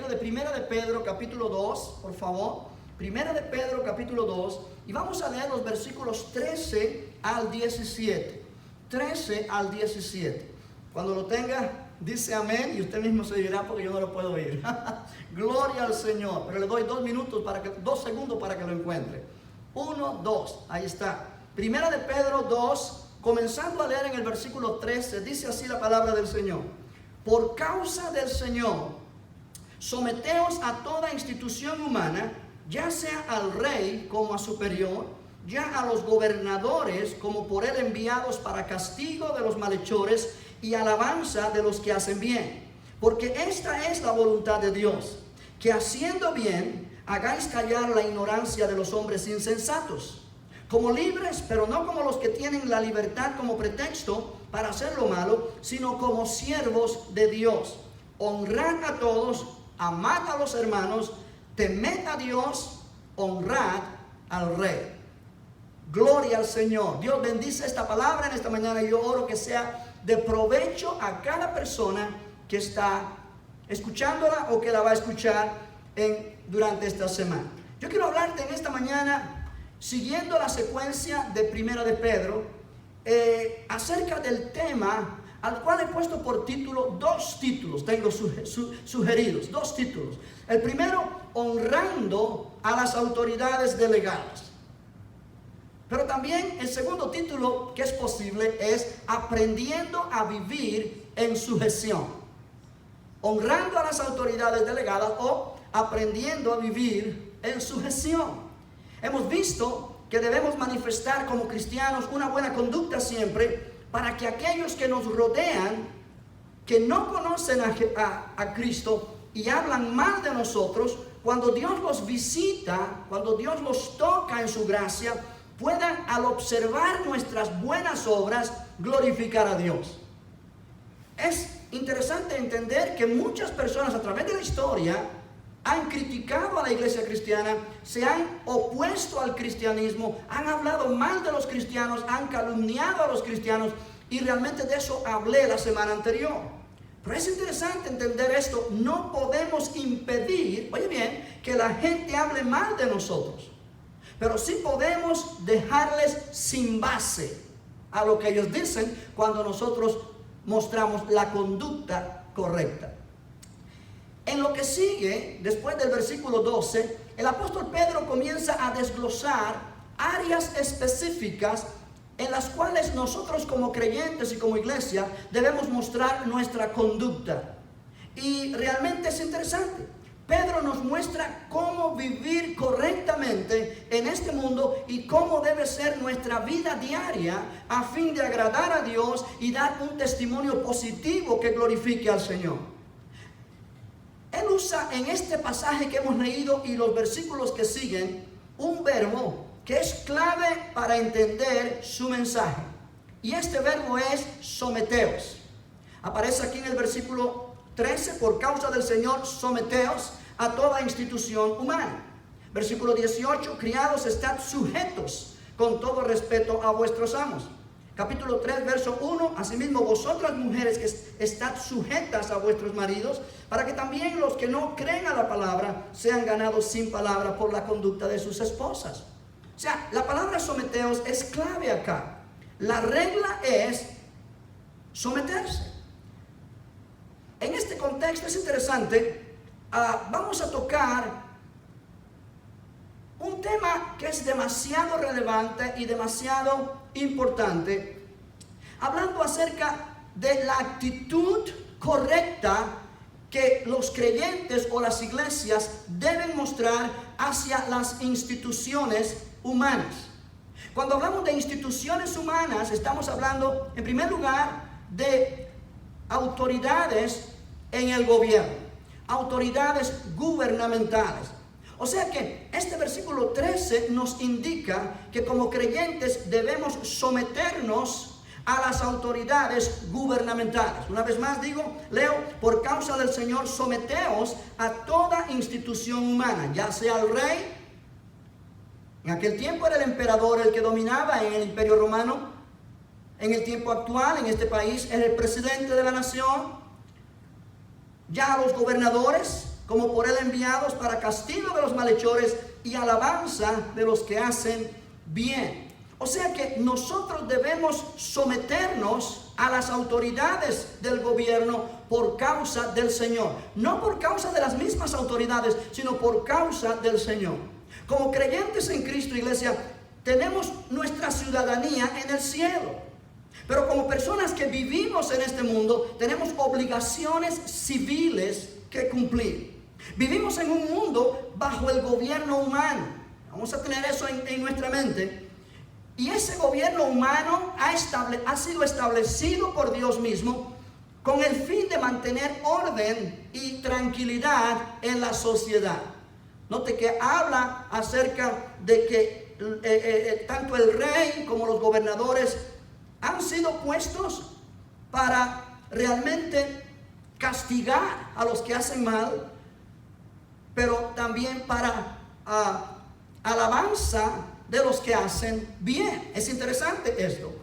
libro de Primera de Pedro, capítulo 2, por favor. Primera de Pedro, capítulo 2, y vamos a leer los versículos 13 al 17. 13 al 17. Cuando lo tenga, dice amén, y usted mismo se dirá porque yo no lo puedo oír. Gloria al Señor. Pero le doy 2 segundos para que lo encuentre. 1, 2, ahí está. Primera de Pedro 2, comenzando a leer en el versículo 13, dice así la palabra del Señor. Por causa del Señor, someteos a toda institución humana, ya sea al rey como a superior, ya a los gobernadores como por él enviados para castigo de los malhechores y alabanza de los que hacen bien. Porque esta es la voluntad de Dios, que haciendo bien hagáis callar la ignorancia de los hombres insensatos, como libres, pero no como los que tienen la libertad como pretexto para hacer lo malo, sino como siervos de Dios. Honrad a todos, amad a los hermanos, temed a Dios, honrad al Rey. Gloria al Señor. Dios bendice esta palabra en esta mañana y yo oro que sea de provecho a cada persona que está escuchándola o que la va a escuchar durante esta semana. Yo quiero hablarte en esta mañana, siguiendo la secuencia de Primera de Pedro, acerca del tema al cual he puesto por título 2 títulos, tengo sugeridos 2 títulos. El primero, honrando a las autoridades delegadas. Pero también el segundo título que es posible es aprendiendo a vivir en sujeción. Honrando a las autoridades delegadas o aprendiendo a vivir en sujeción. Hemos visto que debemos manifestar como cristianos una buena conducta siempre para que aquellos que nos rodean, que no conocen a Cristo y hablan mal de nosotros, cuando Dios los visita, cuando Dios los toca en su gracia, puedan al observar nuestras buenas obras glorificar a Dios. Es interesante entender que muchas personas a través de la historia han criticado a la iglesia cristiana, se han opuesto al cristianismo, han hablado mal de los cristianos, han calumniado a los cristianos, y realmente de eso hablé la semana anterior. Pero es interesante entender esto. No podemos impedir, oye bien, que la gente hable mal de nosotros, pero sí podemos dejarles sin base a lo que ellos dicen cuando nosotros mostramos la conducta correcta. En lo que sigue, después del versículo 12, el apóstol Pedro comienza a desglosar áreas específicas en las cuales nosotros como creyentes y como iglesia debemos mostrar nuestra conducta. Y realmente es interesante. Pedro nos muestra cómo vivir correctamente en este mundo y cómo debe ser nuestra vida diaria a fin de agradar a Dios y dar un testimonio positivo que glorifique al Señor. Él usa en este pasaje que hemos leído y los versículos que siguen un verbo que es clave para entender su mensaje. Y este verbo es someteos. Aparece aquí en el versículo 13, por causa del Señor, someteos a toda institución humana. Versículo 18, criados, estad sujetos con todo respeto a vuestros amos. Capítulo 3, verso 1, asimismo vosotras mujeres que estad sujetas a vuestros maridos, para que también los que no creen a la palabra sean ganados sin palabra por la conducta de sus esposas. O sea, la palabra someteos es clave acá. La regla es someterse. En este contexto es interesante, vamos a tocar un tema que es demasiado relevante y demasiado importante, hablando acerca de la actitud correcta que los creyentes o las iglesias deben mostrar hacia las instituciones humanas. Cuando hablamos de instituciones humanas, estamos hablando en primer lugar de autoridades en el gobierno, autoridades gubernamentales. O sea que este versículo 13 nos indica que como creyentes debemos someternos a las autoridades gubernamentales. Una vez más leo, por causa del Señor, someteos a toda institución humana, ya sea el rey. En aquel tiempo era el emperador el que dominaba en el imperio romano. En el tiempo actual, en este país, es el presidente de la nación. Ya los gobernadores como por él enviados para castigo de los malhechores y alabanza de los que hacen bien. O sea que nosotros debemos someternos a las autoridades del gobierno por causa del Señor. No por causa de las mismas autoridades, sino por causa del Señor. Como creyentes en Cristo, iglesia, tenemos nuestra ciudadanía en el cielo. Pero como personas que vivimos en este mundo, tenemos obligaciones civiles que cumplir. Vivimos en un mundo bajo el gobierno humano. Vamos a tener eso en nuestra mente. Y ese gobierno humano ha sido establecido por Dios mismo con el fin de mantener orden y tranquilidad en la sociedad. Note que habla acerca de que tanto el rey como los gobernadores han sido puestos para realmente castigar a los que hacen mal, pero también para alabanza de los que hacen bien. Es interesante esto.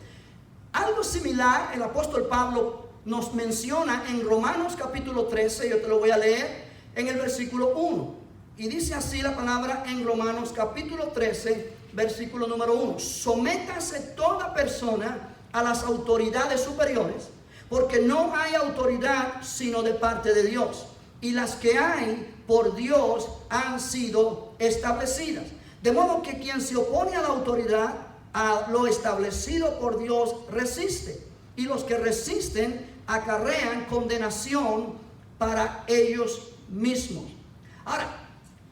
Algo similar el apóstol Pablo nos menciona en Romanos capítulo 13, yo te lo voy a leer en el versículo 1. Y dice así la palabra en Romanos capítulo 13, versículo número 1. Sométase toda persona a las autoridades superiores, porque no hay autoridad sino de parte de Dios, y las que hay por Dios han sido establecidas. De modo que quien se opone a la autoridad, a lo establecido por Dios, resiste. Y los que resisten acarrean condenación para ellos mismos. Ahora,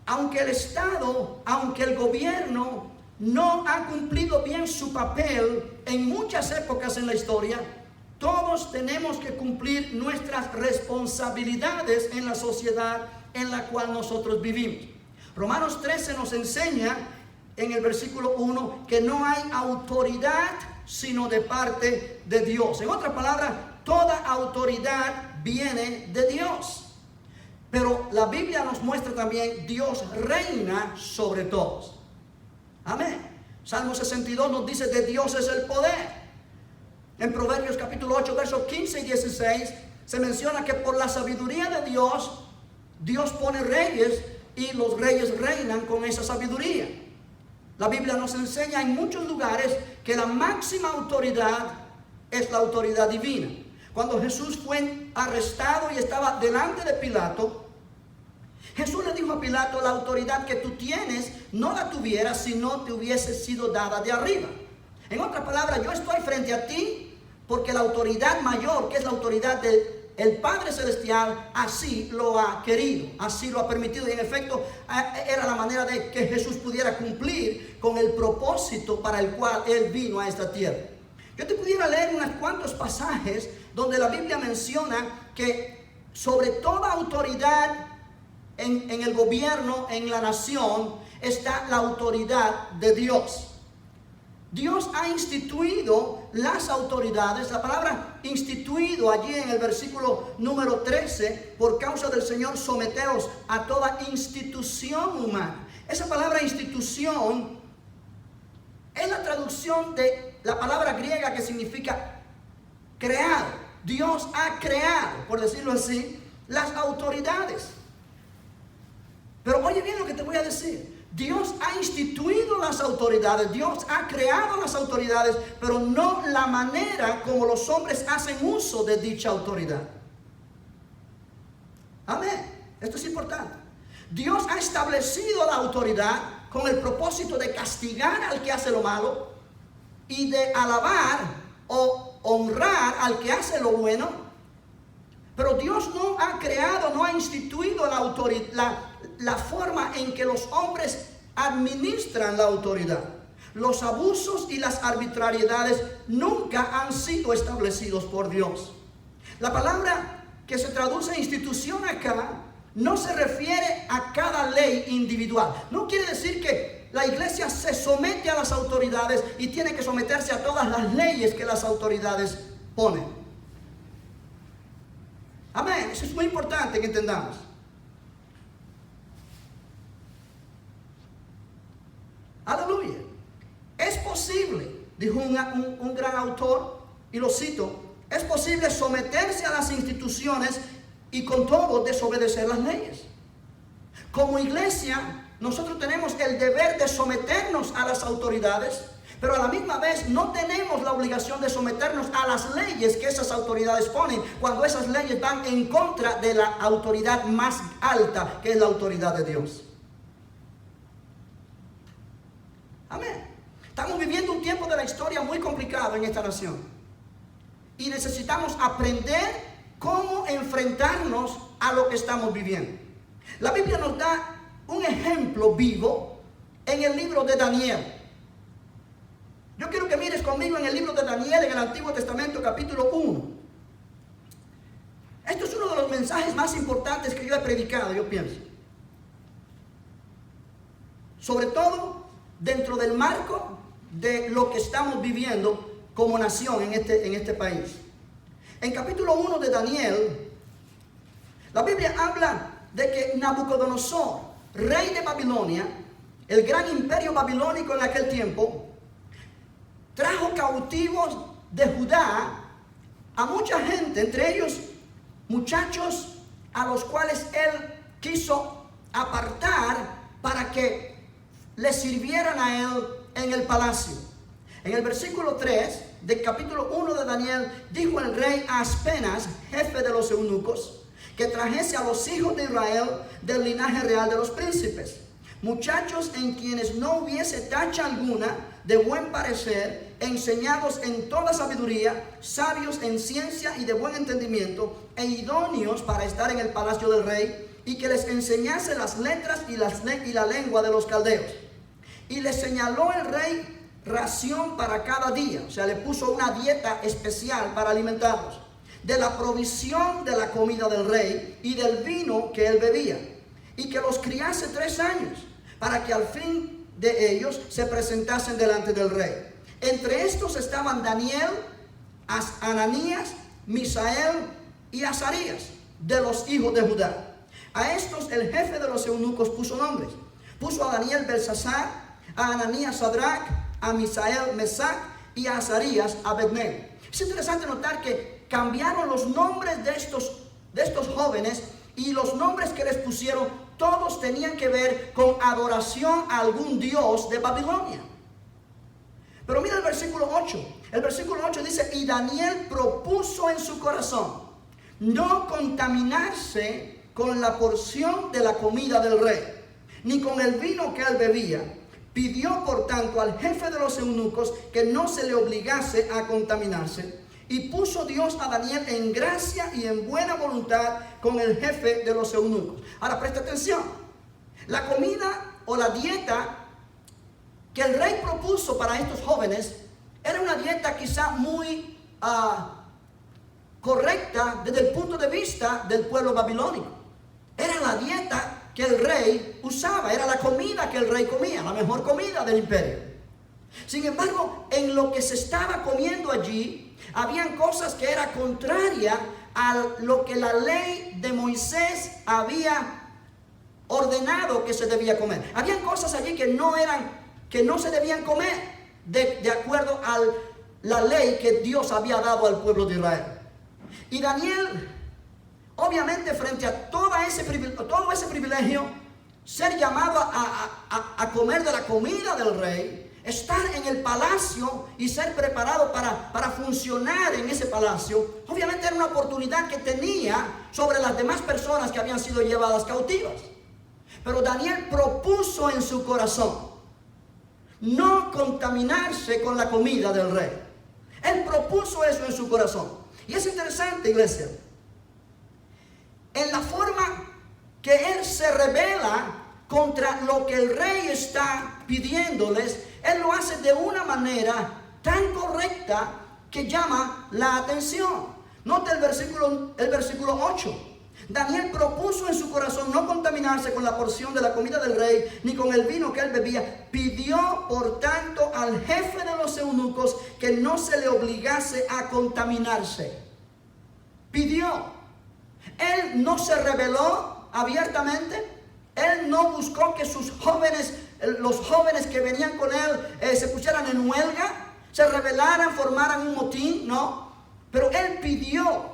aunque el Estado, aunque el gobierno no ha cumplido bien su papel en muchas épocas en la historia, todos tenemos que cumplir nuestras responsabilidades en la sociedad en la cual nosotros vivimos. Romanos 13 nos enseña en el versículo 1 que no hay autoridad sino de parte de Dios. En otras palabras, toda autoridad viene de Dios. Pero la Biblia nos muestra también Dios reina sobre todos. Amén. Salmo 62 nos dice de Dios es el poder. En Proverbios capítulo 8 versos 15 y 16 se menciona que por la sabiduría de Dios, Dios pone reyes y los reyes reinan con esa sabiduría. La Biblia nos enseña en muchos lugares que la máxima autoridad es la autoridad divina. Cuando Jesús fue arrestado y estaba delante de Pilato, Jesús le dijo a Pilato: la autoridad que tú tienes no la tuvieras si no te hubiese sido dada de arriba. En otras palabras, yo estoy frente a ti porque la autoridad mayor, que es la autoridad del Padre Celestial, así lo ha querido, así lo ha permitido. Y en efecto, era la manera de que Jesús pudiera cumplir con el propósito para el cual Él vino a esta tierra. Yo te pudiera leer unos cuantos pasajes donde la Biblia menciona que sobre toda autoridad en el gobierno, en la nación, está la autoridad de Dios. Dios ha instituido las autoridades. La palabra instituido allí en el versículo número 13, por causa del Señor someteos a toda institución humana. Esa palabra institución es la traducción de la palabra griega que significa creado. Dios ha creado, por decirlo así, las autoridades. Pero oye bien lo que te voy a decir. Dios ha instituido las autoridades, Dios ha creado las autoridades, pero no la manera como los hombres hacen uso de dicha autoridad. Amén. Esto es importante. Dios ha establecido la autoridad con el propósito de castigar al que hace lo malo y de alabar o honrar al que hace lo bueno. Pero Dios no ha creado, no ha instituido la autoridad, la forma en que los hombres administran la autoridad. Los abusos y las arbitrariedades nunca han sido establecidos por Dios. La palabra que se traduce institución acá no se refiere a cada ley individual. No quiere decir que la iglesia se somete a las autoridades y tiene que someterse a todas las leyes que las autoridades ponen. Amén. Eso es muy importante que entendamos. Aleluya. Es posible, dijo un gran autor, y lo cito, es posible someterse a las instituciones y con todo desobedecer las leyes. Como iglesia, nosotros tenemos el deber de someternos a las autoridades, pero a la misma vez no tenemos la obligación de someternos a las leyes que esas autoridades ponen, cuando esas leyes van en contra de la autoridad más alta, que es la autoridad de Dios. Amén. Estamos viviendo un tiempo de la historia muy complicado en esta nación. Y necesitamos aprender cómo enfrentarnos a lo que estamos viviendo. La Biblia nos da un ejemplo vivo en el libro de Daniel. Yo quiero que mires conmigo en el libro de Daniel, en el Antiguo Testamento, capítulo 1. Esto es uno de los mensajes más importantes que yo he predicado, yo pienso. Sobre todo dentro del marco de lo que estamos viviendo como nación en este país. En capítulo 1 de Daniel, la Biblia habla de que Nabucodonosor, rey de Babilonia, el gran imperio babilónico en aquel tiempo, trajo cautivos de Judá a mucha gente, entre ellos muchachos a los cuales él quiso apartar para que le sirvieran a él en el palacio. En el versículo 3 del capítulo 1 de Daniel, dijo el rey a Aspenas, jefe de los eunucos, que trajese a los hijos de Israel del linaje real de los príncipes, muchachos en quienes no hubiese tacha alguna, de buen parecer, enseñados en toda sabiduría, sabios en ciencia y de buen entendimiento, e idóneos para estar en el palacio del rey, y que les enseñase las letras y la lengua de los caldeos. Y les señaló el rey ración para cada día, o sea, le puso una dieta especial para alimentarlos, de la provisión de la comida del rey y del vino que él bebía, y que los criase 3 años, para que al fin de ellos se presentasen delante del rey. Entre estos estaban Daniel, Ananías, Misael y Azarías, de los hijos de Judá. A estos el jefe de los eunucos puso nombres. Puso a Daniel Belsasar, a Ananías Sadrach, a Misael Mesac y a Azarías Abednego. Es interesante notar que cambiaron los nombres de estos jóvenes, y los nombres que les pusieron todos tenían que ver con adoración a algún dios de Babilonia. Pero mira el versículo 8. El versículo 8 dice: y Daniel propuso en su corazón no contaminarse con la porción de la comida del rey, ni con el vino que él bebía. Pidió por tanto al jefe de los eunucos que no se le obligase a contaminarse. Y puso Dios a Daniel en gracia y en buena voluntad con el jefe de los eunucos. Ahora presta atención. La comida o la dieta que el rey propuso para estos jóvenes era una dieta quizá muy correcta desde el punto de vista del pueblo babilónico. Era la dieta que el rey usaba, era la comida que el rey comía, la mejor comida del imperio. Sin embargo, en lo que se estaba comiendo allí, habían cosas que eran contrarias a lo que la ley de Moisés había ordenado que se debía comer. Habían cosas allí que no se debían comer de acuerdo a la ley que Dios había dado al pueblo de Israel. Y Daniel, obviamente, frente a todo ese privilegio, ser llamado a comer de la comida del rey, estar en el palacio y ser preparado para funcionar en ese palacio, obviamente era una oportunidad que tenía sobre las demás personas que habían sido llevadas cautivas. Pero Daniel propuso en su corazón no contaminarse con la comida del rey. Él propuso eso en su corazón. Y es interesante, iglesia, en la forma que él se revela contra lo que el rey está pidiéndoles. Él lo hace de una manera tan correcta que llama la atención. Nota el versículo 8. Daniel propuso en su corazón no contaminarse con la porción de la comida del rey, ni con el vino que él bebía. Pidió, por tanto, al jefe de los eunucos que no se le obligase a contaminarse. Pidió. Él no se rebeló abiertamente. Él no buscó que los jóvenes que venían con él se pusieran en huelga, se rebelaran, formaran un motín, no. Pero él pidió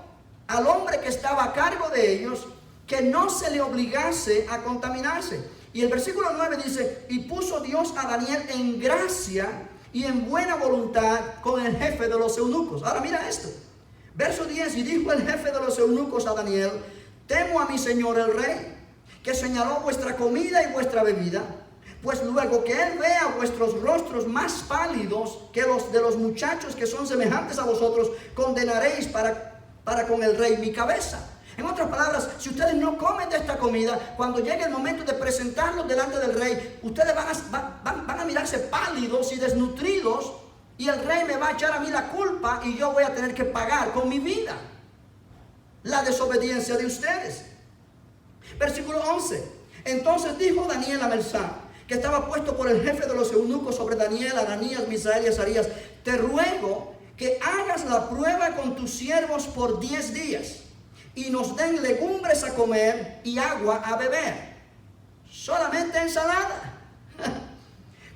al hombre que estaba a cargo de ellos que no se le obligase a contaminarse. Y el versículo 9 dice, y puso Dios a Daniel en gracia y en buena voluntad con el jefe de los eunucos. Ahora mira esto. Verso 10, y dijo el jefe de los eunucos a Daniel, temo a mi señor el rey, que señaló vuestra comida y vuestra bebida, pues luego que él vea vuestros rostros más pálidos que los de los muchachos que son semejantes a vosotros, condenaréis para con el rey mi cabeza. En otras palabras, si ustedes no comen de esta comida, cuando llegue el momento de presentarlos delante del rey, ustedes van a mirarse pálidos y desnutridos, y el rey me va a echar a mí la culpa y yo voy a tener que pagar con mi vida la desobediencia de ustedes. Versículo 11. Entonces dijo Daniel a Belsasar, que estaba puesto por el jefe de los eunucos sobre Daniel, Ananías, Misael y Azarías, te ruego que hagas la prueba con tus siervos por 10 días y nos den legumbres a comer y agua a beber. Solamente ensalada.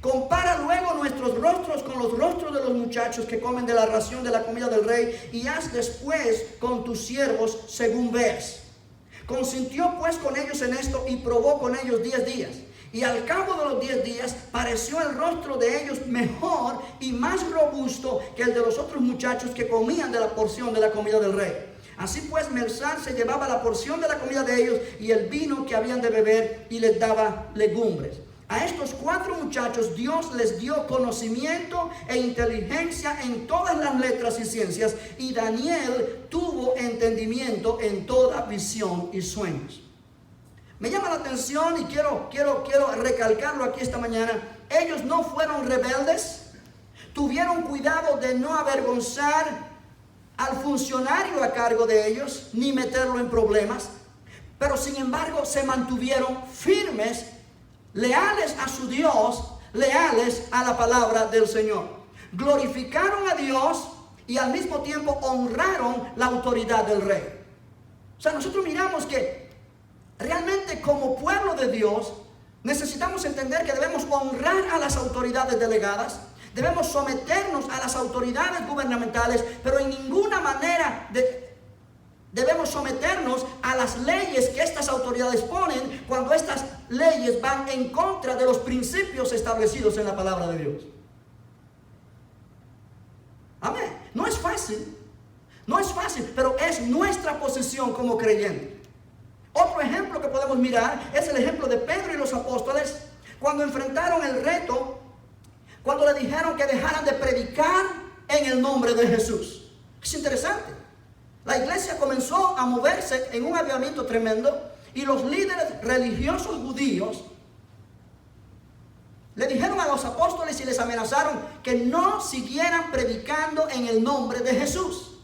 Compara luego nuestros rostros con los rostros de los muchachos que comen de la ración de la comida del rey, y haz después con tus siervos según veas. Consintió pues con ellos en esto y probó con ellos 10 días. Y al cabo de los 10 días pareció el rostro de ellos mejor y más robusto que el de los otros muchachos que comían de la porción de la comida del rey. Así pues Belsasar se llevaba la porción de la comida de ellos y el vino que habían de beber, y les daba legumbres. A estos 4 muchachos Dios les dio conocimiento e inteligencia en todas las letras y ciencias, y Daniel tuvo entendimiento en toda visión y sueños. Me llama la atención y quiero recalcarlo aquí esta mañana. Ellos no fueron rebeldes, tuvieron cuidado de no avergonzar al funcionario a cargo de ellos, ni meterlo en problemas, pero sin embargo se mantuvieron firmes, leales a su Dios, leales a la palabra del Señor. Glorificaron a Dios y al mismo tiempo honraron la autoridad del rey. O sea, nosotros miramos que realmente como pueblo de Dios necesitamos entender que debemos honrar a las autoridades delegadas, debemos someternos a las autoridades gubernamentales, pero en ninguna manera debemos someternos a las leyes que estas autoridades ponen cuando estas leyes van en contra de los principios establecidos en la palabra de Dios. Amén. No es fácil, pero es nuestra posición como creyentes. Otro ejemplo que podemos mirar es el ejemplo de Pedro y los apóstoles cuando enfrentaron el reto, cuando le dijeron que dejaran de predicar en el nombre de Jesús. Es interesante. La iglesia comenzó a moverse en un avivamiento tremendo, y los líderes religiosos judíos le dijeron a los apóstoles y les amenazaron que no siguieran predicando en el nombre de Jesús.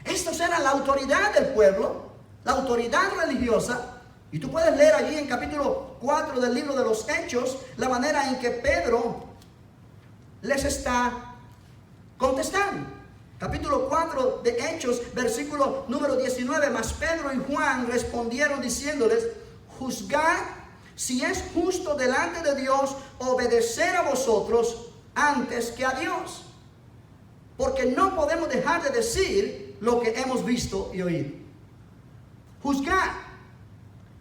Estos eran la autoridad del pueblo, la autoridad religiosa, y tú puedes leer allí en capítulo 4 del libro de los Hechos la manera en que Pedro les está contestando. Capítulo 4 de Hechos, versículo número 19. Mas Pedro y Juan respondieron diciéndoles, juzgad si es justo delante de Dios obedecer a vosotros antes que a Dios, porque no podemos dejar de decir lo que hemos visto y oído. Juzgad.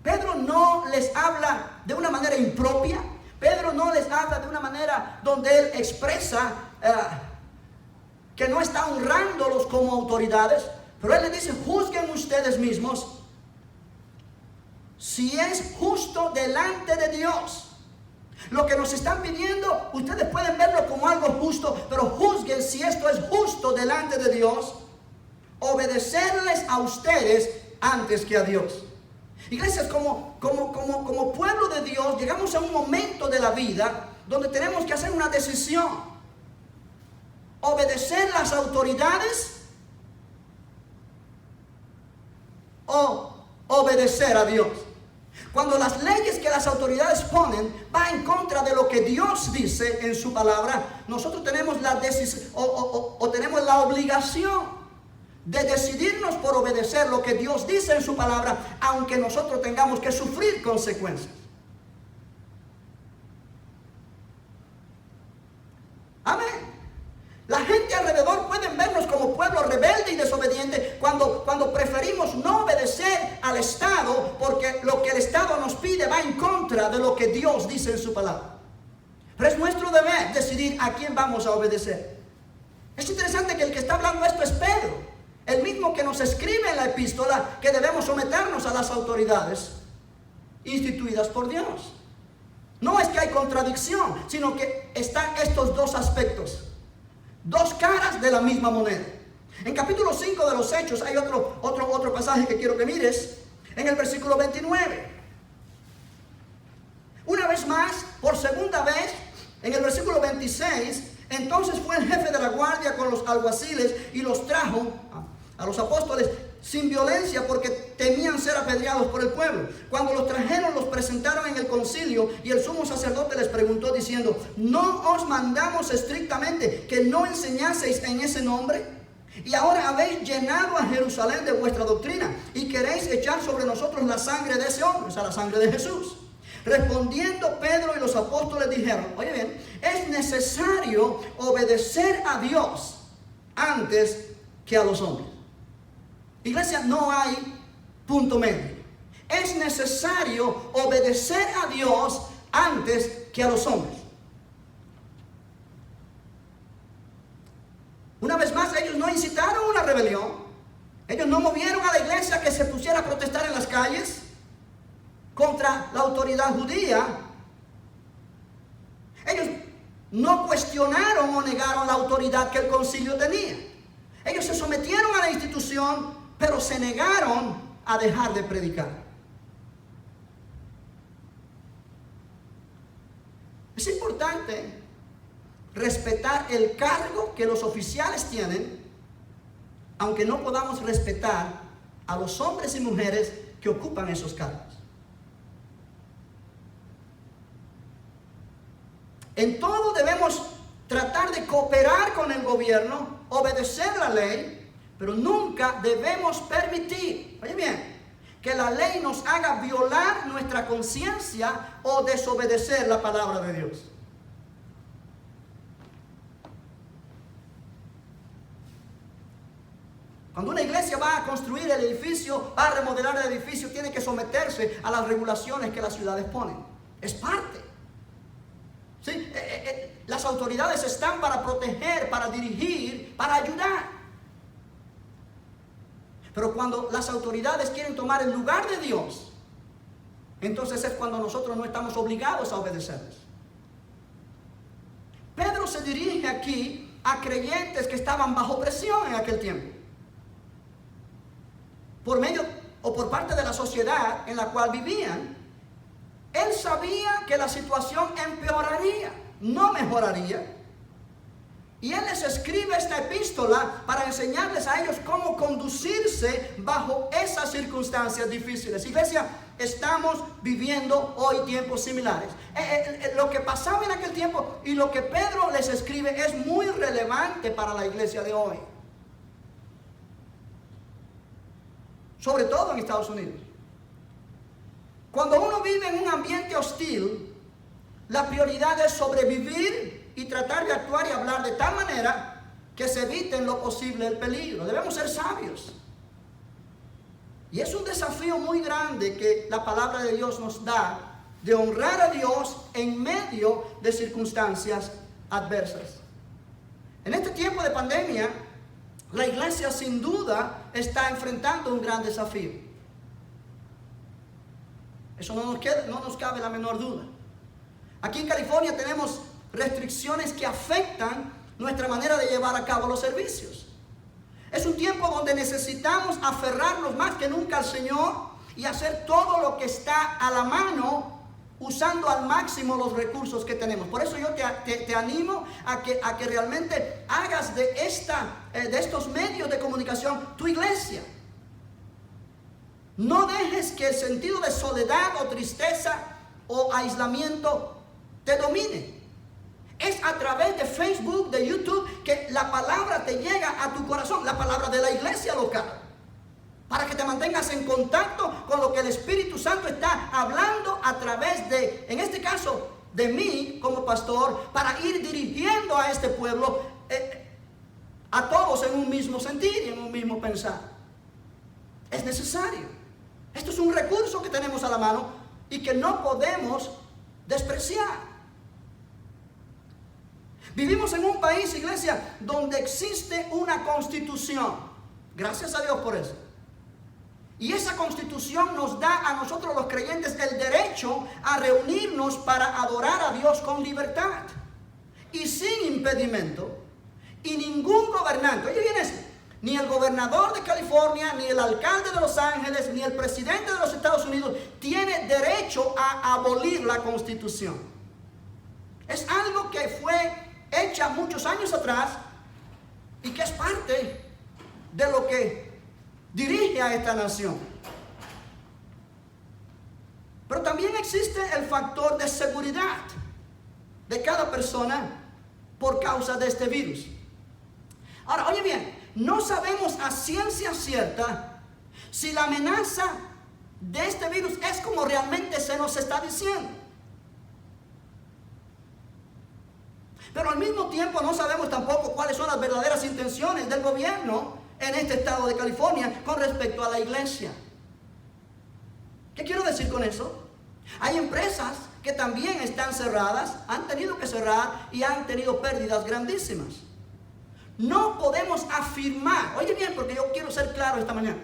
Pedro no les habla de una manera impropia. Pedro no les habla de una manera donde él expresa que no está honrándolos como autoridades, pero él les dice, juzguen ustedes mismos si es justo delante de Dios. Lo que nos están pidiendo, ustedes pueden verlo como algo justo, pero juzguen si esto es justo delante de Dios, obedecerles a ustedes antes que a Dios. Iglesias, como pueblo de Dios, llegamos a un momento de la vida donde tenemos que hacer una decisión. Obedecer las autoridades o obedecer a Dios. Cuando las leyes que las autoridades ponen va en contra de lo que Dios dice en su palabra, nosotros tenemos la decisión o tenemos la obligación de decidirnos por obedecer lo que Dios dice en su palabra, aunque nosotros tengamos que sufrir consecuencias. Amén. La gente alrededor pueden vernos como pueblo rebelde y desobediente cuando preferimos no obedecer al Estado contra de lo que Dios dice en su palabra. Pero es nuestro deber decidir a quién vamos a obedecer. Es interesante que el que está hablando esto es Pedro, el mismo que nos escribe en la epístola que debemos someternos a las autoridades instituidas por Dios. No es que hay contradicción, sino que están estos dos aspectos, dos caras de la misma moneda. En capítulo 5 de los Hechos hay otro pasaje que quiero que mires, en el versículo 29. Una vez más, por segunda vez, en el versículo 26, entonces fue el jefe de la guardia con los alguaciles y los trajo a los apóstoles sin violencia, porque temían ser apedreados por el pueblo. Cuando los trajeron, los presentaron en el concilio, y el sumo sacerdote les preguntó diciendo: ¿no os mandamos estrictamente que no enseñaseis en ese nombre? Y ahora habéis llenado a Jerusalén de vuestra doctrina, y queréis echar sobre nosotros la sangre de ese hombre, o sea, la sangre de Jesús. Respondiendo Pedro y los apóstoles dijeron: oye bien, es necesario obedecer a Dios antes que a los hombres. Iglesia, no hay punto medio. Es necesario obedecer a Dios antes que a los hombres. Una vez más, ellos no incitaron una rebelión. Ellos no movieron a la iglesia que se pusiera a protestar en las calles contra la autoridad judía. Ellos no cuestionaron o negaron la autoridad que el concilio tenía. Ellos se sometieron a la institución, pero se negaron a dejar de predicar. Es importante respetar el cargo que los oficiales tienen, aunque no podamos respetar a los hombres y mujeres que ocupan esos cargos. En todo debemos tratar de cooperar con el gobierno, obedecer la ley, pero nunca debemos permitir, oye bien, que la ley nos haga violar nuestra conciencia o desobedecer la palabra de Dios. Cuando una iglesia va a construir el edificio, va a remodelar el edificio, tiene que someterse a las regulaciones que las ciudades ponen. Es parte. ¿Sí? Las autoridades están para proteger, para dirigir, para ayudar. Pero cuando las autoridades quieren tomar el lugar de Dios, entonces es cuando nosotros no estamos obligados a obedecerles. Pedro se dirige aquí a creyentes que estaban bajo presión en aquel tiempo, por medio o por parte de la sociedad en la cual vivían. Él sabía que la situación empeoraría, no mejoraría. Y él les escribe esta epístola para enseñarles a ellos cómo conducirse bajo esas circunstancias difíciles. Iglesia, estamos viviendo hoy tiempos similares. Lo que pasaba en aquel tiempo y lo que Pedro les escribe es muy relevante para la iglesia de hoy. Sobre todo en Estados Unidos. Cuando uno vive en un ambiente hostil, la prioridad es sobrevivir y tratar de actuar y hablar de tal manera que se evite en lo posible el peligro. Debemos ser sabios. Y es un desafío muy grande que la palabra de Dios nos da, de honrar a Dios en medio de circunstancias adversas. En este tiempo de pandemia, la iglesia sin duda está enfrentando un gran desafío. Eso no nos cabe la menor duda. Aquí en California tenemos restricciones que afectan nuestra manera de llevar a cabo los servicios. Es un tiempo donde necesitamos aferrarnos más que nunca al Señor y hacer todo lo que está a la mano, usando al máximo los recursos que tenemos. Por eso yo te animo a que realmente hagas de estos medios de comunicación tu iglesia. No dejes que el sentido de soledad o tristeza o aislamiento te domine. Es a través de Facebook, de YouTube, que la palabra te llega a tu corazón, la palabra de la iglesia local, para que te mantengas en contacto con lo que el Espíritu Santo está hablando a través de, en este caso, de mí como pastor, para ir dirigiendo a este pueblo, a todos en un mismo sentir y en un mismo pensar. Es necesario. Esto es un recurso que tenemos a la mano y que no podemos despreciar. Vivimos en un país, iglesia, donde existe una constitución. Gracias a Dios por eso. Y esa constitución nos da a nosotros los creyentes el derecho a reunirnos para adorar a Dios con libertad y sin impedimento. Y ningún gobernante, oye bien esto, ni el gobernador de California, ni el alcalde de Los Ángeles, ni el presidente de los Estados Unidos tiene derecho a abolir la constitución. Es algo que fue hecha muchos años atrás y que es parte de lo que dirige a esta nación. Pero también existe el factor de seguridad de cada persona por causa de este virus. Ahora, oye bien, no sabemos a ciencia cierta si la amenaza de este virus es como realmente se nos está diciendo. Pero al mismo tiempo no sabemos tampoco cuáles son las verdaderas intenciones del gobierno en este estado de California con respecto a la iglesia. ¿Qué quiero decir con eso? Hay empresas que también están cerradas, han tenido que cerrar y han tenido pérdidas grandísimas. No podemos afirmar, oye bien, porque yo quiero ser claro esta mañana,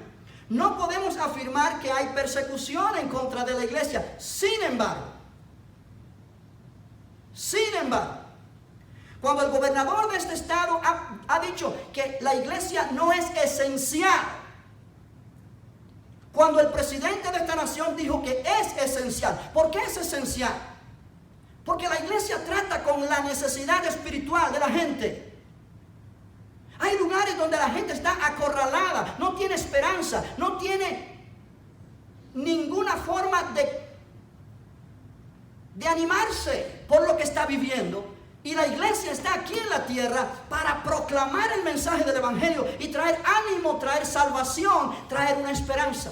no podemos afirmar que hay persecución en contra de la iglesia. Sin embargo, cuando el gobernador de este estado ha dicho que la iglesia no es esencial, cuando el presidente de esta nación dijo que es esencial, ¿por qué es esencial? Porque la iglesia trata con la necesidad espiritual de la gente. Hay lugares donde la gente está acorralada, no tiene esperanza, no tiene ninguna forma de animarse por lo que está viviendo. Y la iglesia está aquí en la tierra para proclamar el mensaje del evangelio y traer ánimo, traer salvación, traer una esperanza.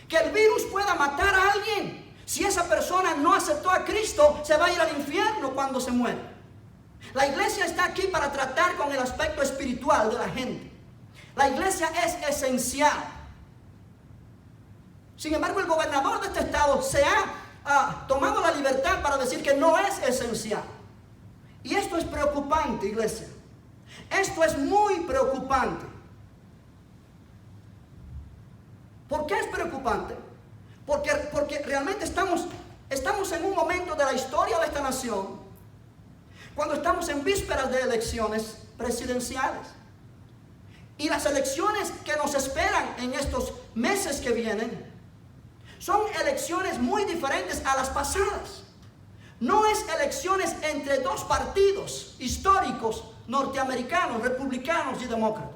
Que el virus pueda matar a alguien. Si esa persona no aceptó a Cristo, se va a ir al infierno cuando se muere. La iglesia está aquí para tratar con el aspecto espiritual de la gente. La iglesia es esencial. Sin embargo, el gobernador de este estado se ha tomado la libertad para decir que no es esencial. Y esto es preocupante, iglesia. Esto es muy preocupante. ¿Por qué es preocupante? Porque realmente estamos en un momento de la historia de esta nación cuando estamos en vísperas de elecciones presidenciales. Y las elecciones que nos esperan en estos meses que vienen son elecciones muy diferentes a las pasadas. No es elecciones entre dos partidos históricos norteamericanos, republicanos y demócratas.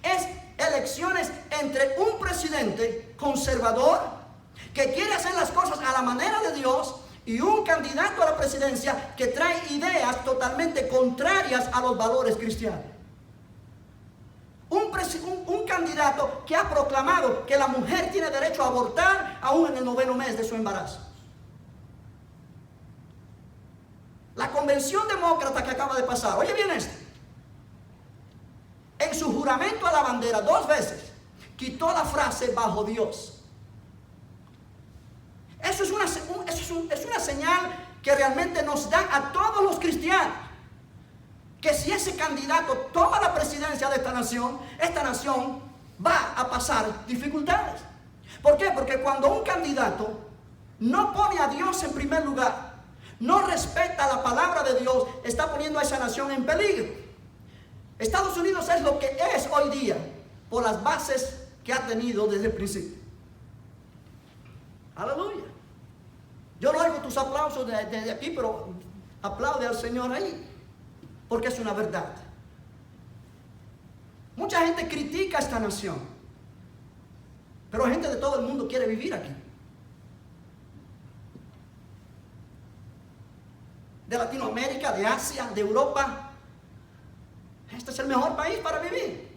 Es elecciones entre un presidente conservador que quiere hacer las cosas a la manera de Dios y un candidato a la presidencia que trae ideas totalmente contrarias a los valores cristianos. Un candidato que ha proclamado que la mujer tiene derecho a abortar aún en el 9º mes de su embarazo. La convención demócrata que acaba de pasar, oye bien esto, en su juramento a la bandera 2 veces quitó la frase bajo Dios. Eso es una señal que realmente nos da a todos los cristianos que si ese candidato toma la presidencia de esta nación va a pasar dificultades. ¿Por qué? Porque cuando un candidato no pone a Dios en primer lugar, no respeta la palabra de Dios, está poniendo a esa nación en peligro. Estados Unidos es lo que es hoy día por las bases que ha tenido desde el principio. Aleluya. Yo no oigo tus aplausos de aquí, pero aplaude al Señor ahí, porque es una verdad. Mucha gente critica a esta nación, pero gente de todo el mundo quiere vivir aquí. De Latinoamérica, de Asia, de Europa. Este es el mejor país para vivir.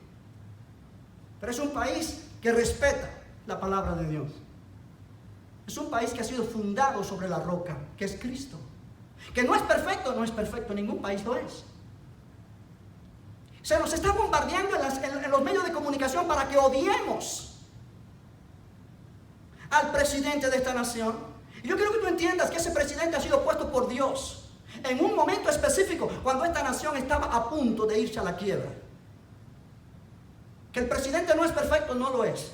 Pero es un país que respeta la palabra de Dios. Es un país que ha sido fundado sobre la roca, que es Cristo. Que no es perfecto, ningún país lo es. Se nos está bombardeando en los medios de comunicación para que odiemos al presidente de esta nación. Y yo quiero que tú entiendas que ese presidente ha sido puesto por Dios en un momento específico, cuando esta nación estaba a punto de irse a la quiebra. Que el presidente no es perfecto, no lo es.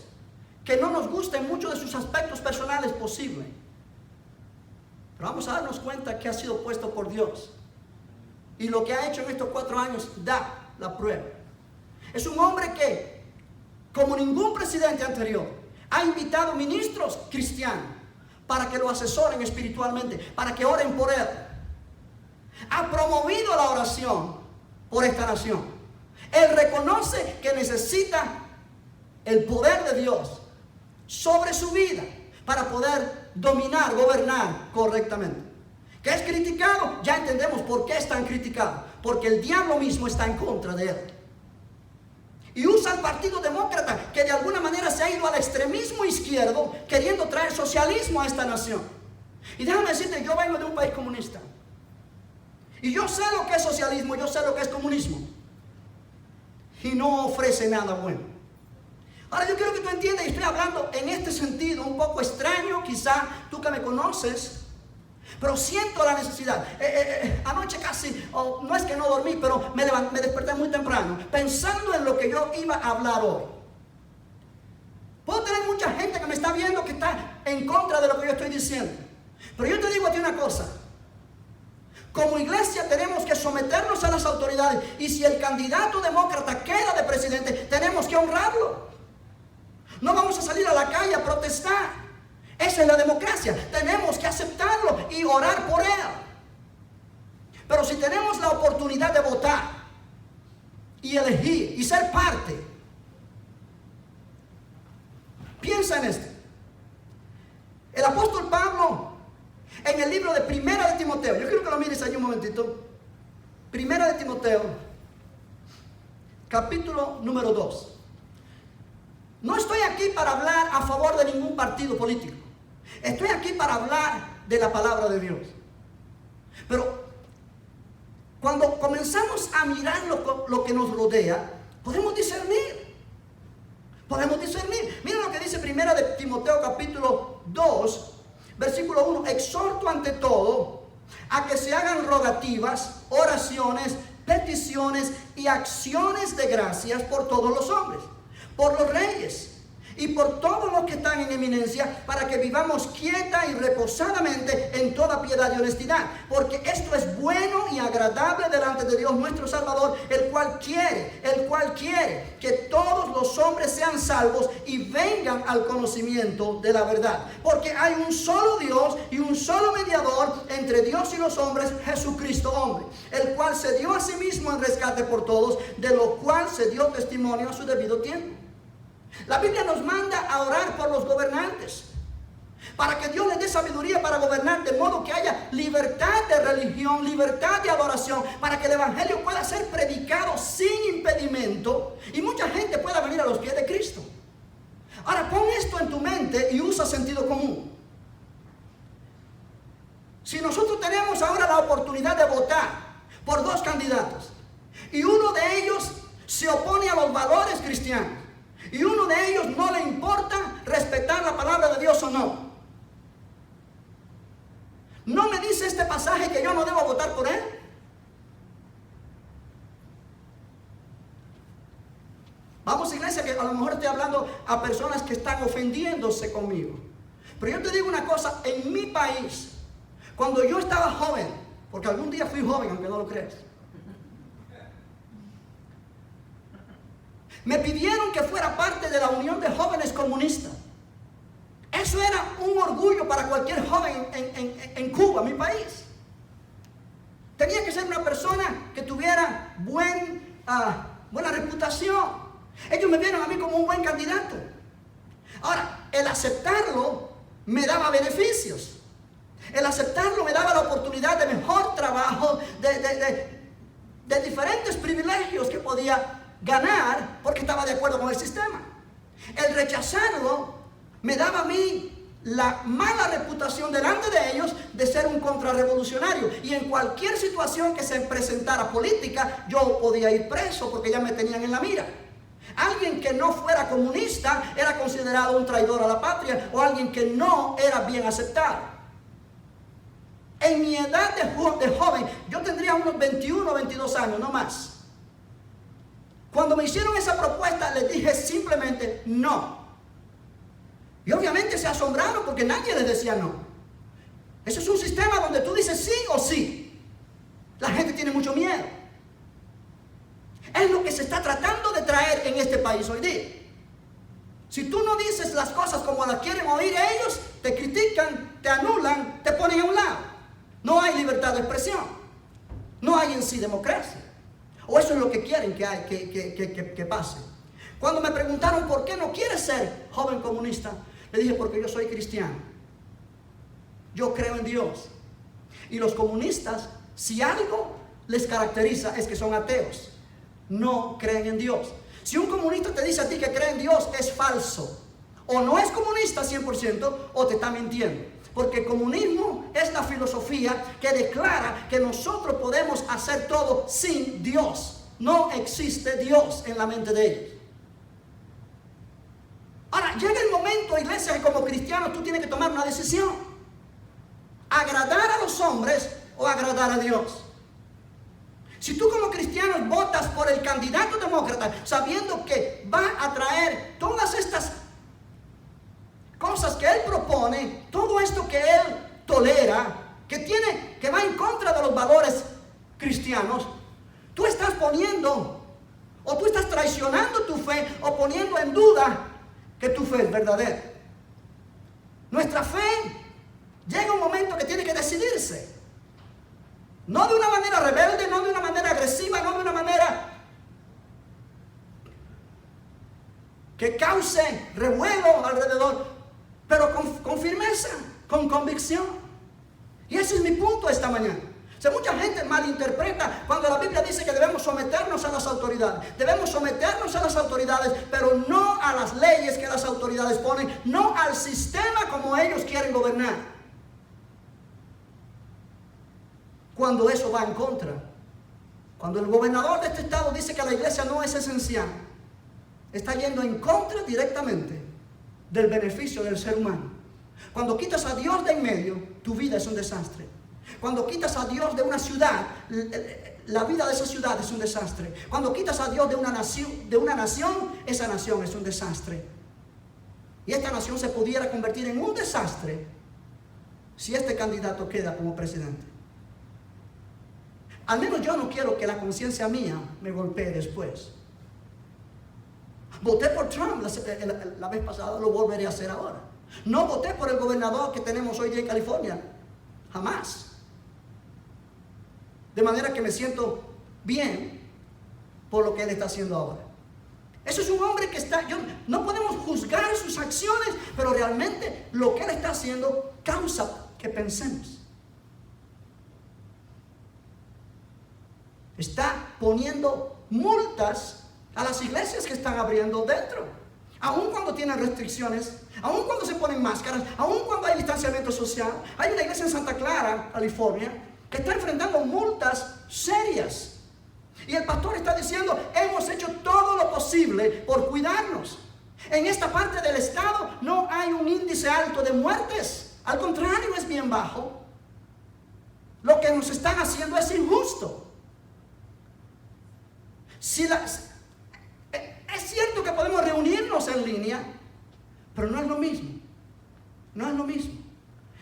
Que no nos gusten muchos de sus aspectos personales, posible. Pero vamos a darnos cuenta que ha sido puesto por Dios. Y lo que ha hecho en estos 4 años da la prueba. Es un hombre que, como ningún presidente anterior, ha invitado ministros cristianos para que lo asesoren espiritualmente, para que oren por él. Ha promovido la oración por esta nación. Él reconoce que necesita el poder de Dios sobre su vida para poder dominar, gobernar correctamente. Que es criticado, ya entendemos por qué es tan criticado. Porque el diablo mismo está en contra de él. Y usa el Partido Demócrata, que de alguna manera se ha ido al extremismo izquierdo, queriendo traer socialismo a esta nación. Y déjame decirte, yo vengo de un país comunista. Y yo sé lo que es socialismo, yo sé lo que es comunismo. Y no ofrece nada bueno. Ahora yo quiero que tú entiendas, y estoy hablando en este sentido un poco extraño, quizá tú que me conoces, pero siento la necesidad. Anoche casi, no es que no dormí, pero me desperté muy temprano, pensando en lo que yo iba a hablar hoy. Puedo tener mucha gente que me está viendo que está en contra de lo que yo estoy diciendo. Pero yo te digo a ti una cosa. Como iglesia tenemos que someternos a las autoridades. Y si el candidato demócrata queda de presidente, tenemos que honrarlo. No vamos a salir a la calle a protestar. Esa es la democracia. Tenemos que aceptarlo y orar por él. Pero si tenemos la oportunidad de votar y elegir y ser parte, piensa en esto. El apóstol Pablo, en el libro de Primera de Timoteo, yo quiero que lo mires ahí un momentito. Primera de Timoteo, capítulo número 2. No estoy aquí para hablar a favor de ningún partido político. Estoy aquí para hablar de la palabra de Dios. Pero cuando comenzamos a mirar lo que nos rodea, podemos discernir. Podemos discernir. Mira lo que dice Primera de Timoteo capítulo 2, versículo 1. Exhorto ante todo a que se hagan rogativas, oraciones, peticiones y acciones de gracias por todos los hombres, por los reyes y por todos los que están en eminencia, para que vivamos quieta y reposadamente en toda piedad y honestidad, porque esto es bueno y agradable delante de Dios nuestro Salvador, el cual quiere que todos los hombres sean salvos y vengan al conocimiento de la verdad. Porque hay un solo Dios y un solo mediador entre Dios y los hombres, Jesucristo hombre, el cual se dio a sí mismo en rescate por todos, de lo cual se dio testimonio a su debido tiempo. La Biblia nos manda a orar por los gobernantes, para que Dios les dé sabiduría para gobernar, de modo que haya libertad de religión, libertad de adoración, para que el evangelio pueda ser predicado sin impedimento y mucha gente pueda venir a los pies de Cristo. Ahora pon esto en tu mente y usa sentido común. Si nosotros tenemos ahora la oportunidad de votar por 2 candidatos y uno de ellos se opone a los valores cristianos, y uno de ellos no le importa respetar la palabra de Dios o no, ¿no me dice este pasaje que yo no debo votar por él? Vamos, iglesia, que a lo mejor estoy hablando a personas que están ofendiéndose conmigo. Pero yo te digo una cosa, en mi país, cuando yo estaba joven, porque algún día fui joven, aunque no lo creas, me pidieron que fuera parte de la Unión de Jóvenes Comunistas. Eso era un orgullo para cualquier joven en Cuba, mi país. Tenía que ser una persona que tuviera buena reputación. Ellos me vieron a mí como un buen candidato. Ahora, el aceptarlo me daba beneficios. El aceptarlo me daba la oportunidad de mejor trabajo, de diferentes privilegios que podía ganar porque estaba de acuerdo con el sistema. El rechazarlo me daba a mí la mala reputación delante de ellos de ser un contrarrevolucionario, y en cualquier situación que se presentara política yo podía ir preso porque ya me tenían en la mira. Alguien que no fuera comunista era considerado un traidor a la patria o alguien que no era bien aceptado. En mi edad de joven, yo tendría unos 21 o 22 años, no más. Cuando me hicieron esa propuesta, les dije simplemente no. Y obviamente se asombraron porque nadie les decía no. Eso es un sistema donde tú dices sí o sí. La gente tiene mucho miedo. Es lo que se está tratando de traer en este país hoy día. Si tú no dices las cosas como las quieren oír ellos, te critican, te anulan, te ponen a un lado. No hay libertad de expresión. No hay en sí democracia. O eso es lo que quieren que pase. Cuando me preguntaron por qué no quieres ser joven comunista, le dije porque yo soy cristiano. Yo creo en Dios. Y los comunistas, si algo les caracteriza es que son ateos. No creen en Dios. Si un comunista te dice a ti que cree en Dios, es falso. O no es comunista 100% o te está mintiendo. Porque el comunismo es la filosofía que declara que nosotros podemos hacer todo sin Dios. No existe Dios en la mente de ellos. Ahora, llega el momento, iglesia, que como cristiano tú tienes que tomar una decisión. Agradar a los hombres o agradar a Dios. Si tú como cristiano votas por el candidato demócrata sabiendo que va a traer todas estas cosas que él propone, todo esto que él tolera, que va en contra de los valores cristianos, tú estás poniendo o tú estás traicionando tu fe o poniendo en duda que tu fe es verdadera. Nuestra fe llega un momento que tiene que decidirse. No de una manera rebelde, no de una manera agresiva, no de una manera que cause revuelo alrededor, pero con firmeza, con convicción. Y ese es mi punto esta mañana. O sea, mucha gente malinterpreta cuando la Biblia dice que debemos someternos a las autoridades. Debemos someternos a las autoridades, pero no a las leyes que las autoridades ponen, no al sistema como ellos quieren gobernar. Cuando eso va en contra, cuando el gobernador de este estado dice que la iglesia no es esencial, está yendo en contra directamente del beneficio del ser humano. Cuando quitas a Dios de en medio, tu vida es un desastre. Cuando quitas a Dios de una ciudad, la vida de esa ciudad es un desastre. Cuando quitas a Dios de una nación, esa nación es un desastre. Y esta nación se pudiera convertir en un desastre si este candidato queda como presidente. Al menos yo no quiero que la conciencia mía me golpee después. Voté por Trump la vez pasada, lo volveré a hacer ahora. No voté por el gobernador que tenemos hoy día en California. Jamás. De manera que me siento bien por lo que él está haciendo ahora. Eso es un hombre que no podemos juzgar sus acciones, pero realmente lo que él está haciendo causa que pensemos. Está poniendo multas a las iglesias que están abriendo dentro. Aun cuando tienen restricciones, aun cuando se ponen máscaras, aun cuando hay distanciamiento social. Hay una iglesia en Santa Clara, California, que está enfrentando multas serias. Y el pastor está diciendo, hemos hecho todo lo posible por cuidarnos. En esta parte del estado no hay un índice alto de muertes. Al contrario, es bien bajo. Lo que nos están haciendo es injusto. Es cierto que podemos reunirnos en línea, pero no es lo mismo. No es lo mismo.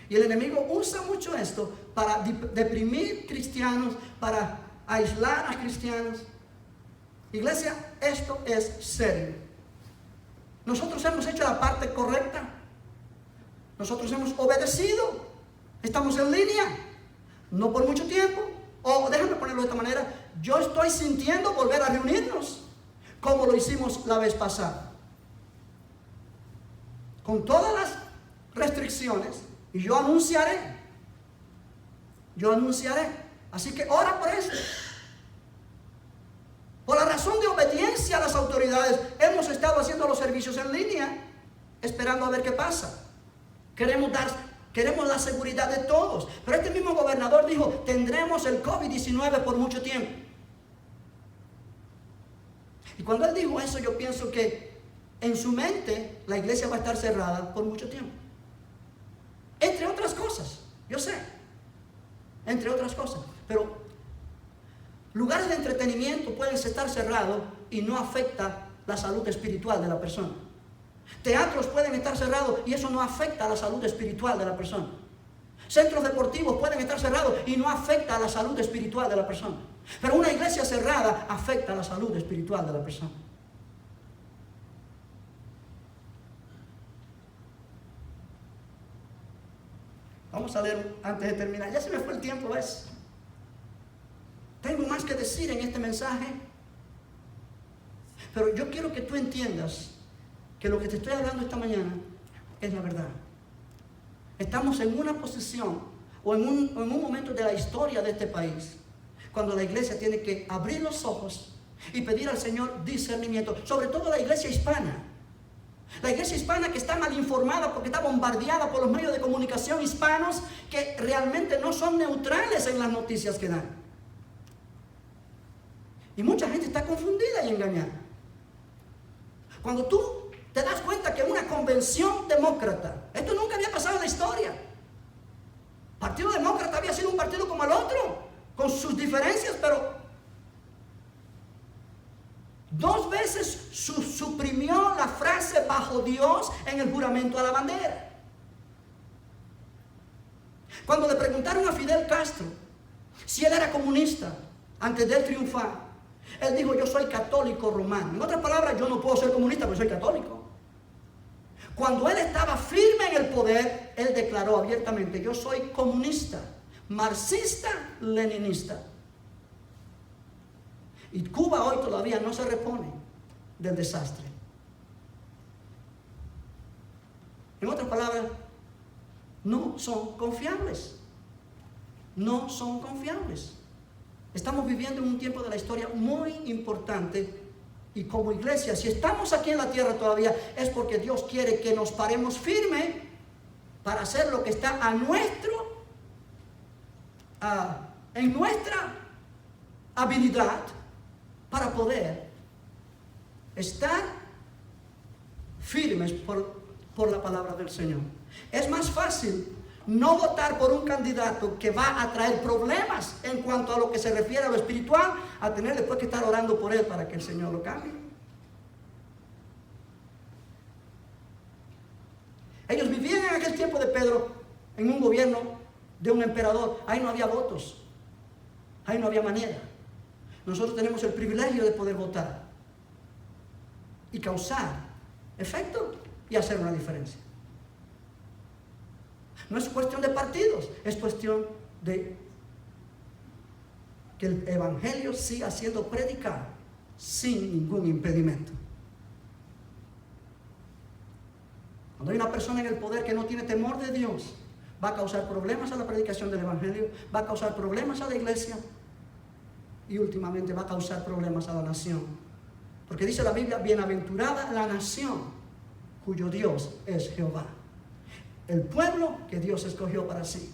Y el enemigo usa mucho esto para deprimir cristianos, para aislar a cristianos. Iglesia, esto es serio. Nosotros hemos hecho la parte correcta. Nosotros hemos obedecido. Estamos en línea. No por mucho tiempo. O déjame ponerlo de esta manera. Yo estoy sintiendo volver a reunirnos como lo hicimos la vez pasada. Con todas las restricciones. Y yo anunciaré. Así que ora por eso. Por la razón de obediencia a las autoridades, hemos estado haciendo los servicios en línea, esperando a ver qué pasa. Queremos la seguridad de todos. Pero este mismo gobernador dijo, tendremos el COVID-19 por mucho tiempo. Y cuando él dijo eso, yo pienso que en su mente la iglesia va a estar cerrada por mucho tiempo. Entre otras cosas, yo sé, entre otras cosas. Pero lugares de entretenimiento pueden estar cerrados y no afecta la salud espiritual de la persona. Teatros pueden estar cerrados y eso no afecta a la salud espiritual de la persona. Centros deportivos pueden estar cerrados y no afecta a la salud espiritual de la persona. Pero una iglesia cerrada afecta a la salud espiritual de la persona. Vamos a leer antes de terminar. Ya se me fue el tiempo, ¿ves? Tengo más que decir en este mensaje. Pero yo quiero que tú entiendas que lo que te estoy hablando esta mañana es la verdad. Estamos en una posición o en un momento de la historia de este país cuando la iglesia tiene que abrir los ojos y pedir al Señor discernimiento, sobre todo la iglesia hispana. La iglesia hispana que está mal informada porque está bombardeada por los medios de comunicación hispanos que realmente no son neutrales en las noticias que dan. Y mucha gente está confundida y engañada. Cuando tú te das cuenta que una convención demócrata, esto nunca había pasado en la historia. El Partido Demócrata había sido un partido como el otro, con sus diferencias, pero 2 veces suprimió la frase bajo Dios en el juramento a la bandera. Cuando le preguntaron a Fidel Castro si él era comunista antes de él triunfar, él dijo: yo soy católico romano. En otras palabras, yo no puedo ser comunista porque soy católico. Cuando él estaba firme en el poder, él declaró abiertamente: yo soy comunista, marxista, leninista. Y Cuba hoy todavía no se repone del desastre. En otras palabras, no son confiables. No son confiables. Estamos viviendo en un tiempo de la historia muy importante. Y como iglesia, si estamos aquí en la tierra todavía, es porque Dios quiere que nos paremos firme para hacer lo que está en nuestra habilidad para poder estar firmes por la palabra del Señor. Es más fácil no votar por un candidato que va a traer problemas en cuanto a lo que se refiere a lo espiritual, a tener después que estar orando por él para que el Señor lo cambie. Ellos vivían en aquel tiempo de Pedro en un gobierno de un emperador. Ahí no había votos, ahí no había manera. Nosotros tenemos el privilegio de poder votar y causar efecto y hacer una diferencia. No es cuestión de partidos, es cuestión de que el evangelio siga siendo predicado sin ningún impedimento. Cuando hay una persona en el poder que no tiene temor de Dios, va a causar problemas a la predicación del evangelio, va a causar problemas a la iglesia y últimamente va a causar problemas a la nación. Porque dice la Biblia: bienaventurada la nación cuyo Dios es Jehová. El pueblo que Dios escogió para sí.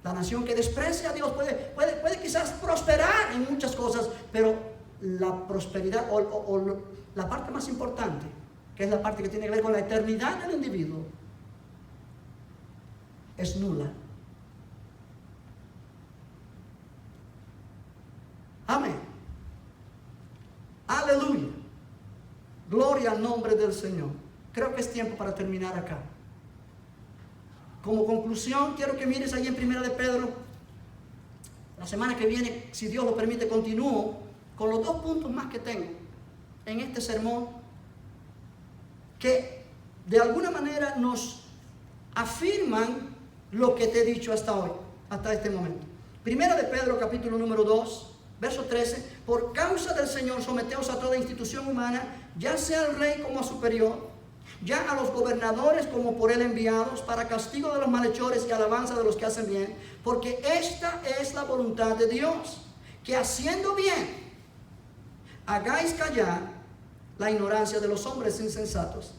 La nación que desprecia a Dios puede quizás prosperar en muchas cosas, pero la prosperidad o la parte más importante, que es la parte que tiene que ver con la eternidad del individuo, es nula. Amén. Aleluya. Gloria al nombre del Señor. Creo que es tiempo para terminar acá. Como conclusión, quiero que mires ahí en 1 de Pedro. La semana que viene, si Dios lo permite, continúo con los 2 puntos más que tengo en este sermón, que de alguna manera nos afirman lo que te he dicho hasta hoy, hasta este momento. 1 de Pedro, capítulo número 2, verso 13: por causa del Señor, someteos a toda institución humana, ya sea al rey como a superior, ya a los gobernadores como por él enviados, para castigo de los malhechores y alabanza de los que hacen bien, porque esta es la voluntad de Dios, que haciendo bien hagáis callar la ignorancia de los hombres insensatos,